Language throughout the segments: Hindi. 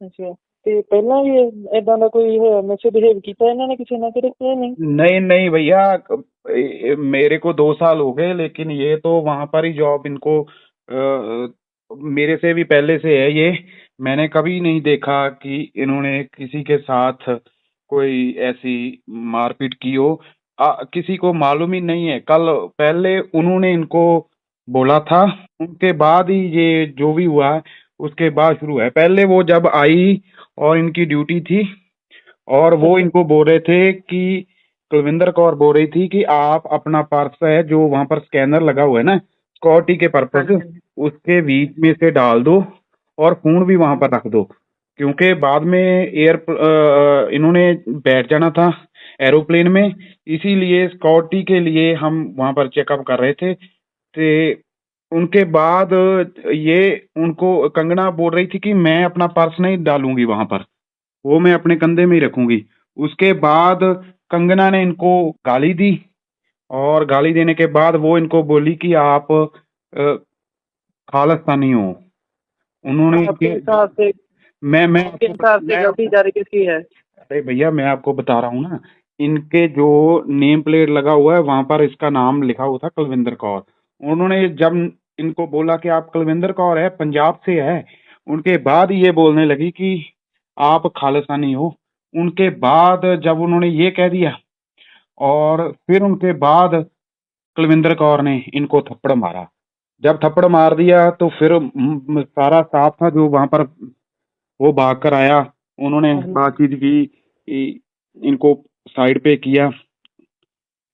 ਅੱਛਾ। ਤੇ ਪਹਿਲਾਂ ਵੀ ਏਦਾਂ ਦਾ ਕੋਈ ਹੋਇਆ ਮਿਸਬਿਹੇਵ ਕੀਤਾ ਇਹਨਾਂ ने किसी ना तेरे से नहीं? नहीं नहीं भैया, मेरे को 2 साल हो गए, लेकिन ये तो वहां पर ही जॉब इनको मेरे से भी पहले से है ये। मैंने कभी नहीं देखा कि इन्होंने किसी के साथ कोई ऐसी मारपीट की हो। किसी को मालूम ही नहीं है। कल पहले उन्होंने इनको बोला था, उनके बाद ही ये जो भी हुआ है उसके बाद शुरू है। पहले वो जब आई और इनकी ड्यूटी थी, और वो अच्छा। इनको बोल रहे थे कि कुलविंदर कौर बोल रही थी कि आप अपना पर्स है जो वहां पर स्कैनर लगा हुआ है ना सिक्योरिटी के हाँ पर्पस, जी, हाँ जी। उसके बीच में से डाल दो और फोन भी वहां पर रख दो। क्योंकि बाद में इन्होंने बैठ जाना था एरोप्लेन में, इसीलिए सिक्योरिटी के लिए हम वहां पर चेकअप कर रहे थे। उनके बाद ये उनको कंगना बोल रही थी कि मैं अपना पर्स नहीं डालूंगी वहां पर, वो मैं अपने कंधे में ही रखूंगी। उसके बाद कंगना ने इनको गाली दी, और गाली देने के बाद वो इनको बोली कि आप खालिस्तानी हो। उन्होंने आपके हिसाब से मैं आपके आपको हिसाब से मैं गलती आपको जा रही किसकी है? अरे भैया, मैं आपको बता रहा हूँ ना, इनके जो नेम प्लेट लगा हुआ है वहां पर इसका नाम लिखा हुआ था कुलविंदर कौर। उन्होंने जब इनको बोला कि आप कुलविंदर कौर है, पंजाब से है, उनके बाद ये बोलने लगी कि आप खालिस्तानी हो। उनके बाद जब उन्होंने ये कह दिया, और फिर उनके बाद कुलविंदर कौर ने इनको थप्पड़ मारा। जब थप्पड़ मार दिया तो फिर सारा स्टाफ था जो वहां पर, वो भाग कर आया। उन्होंने हाँ जी। बातचीत की, इनको साइड पे किया,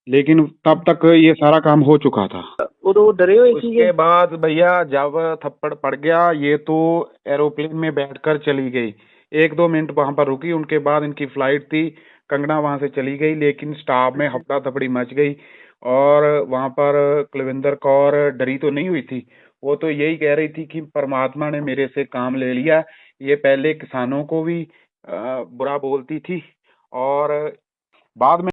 लेकिन तब तक ये सारा काम हो चुका था। उਦੋਂ डरे हुए ਸੀਗੇ? उसके बाद भैया जब थप्पड़ पड़ गया, ये तो एरोप्लेन में बैठकर चली गई। 1-2 मिनट वहां पर रुकी, उनके बाद इनकी फ्लाइट थी, कंगना वहां से चली गई, लेकिन स्टाफ में अच्छा। हफ्ता थपड़ी मच गई। और वहां पर कुलविंदर कौर डरी तो नहीं हुई थी, वो तो यही कह रही थी कि परमात्मा ने मेरे से काम ले लिया। ये पहले किसानों को भी बुरा बोलती थी, और बाद में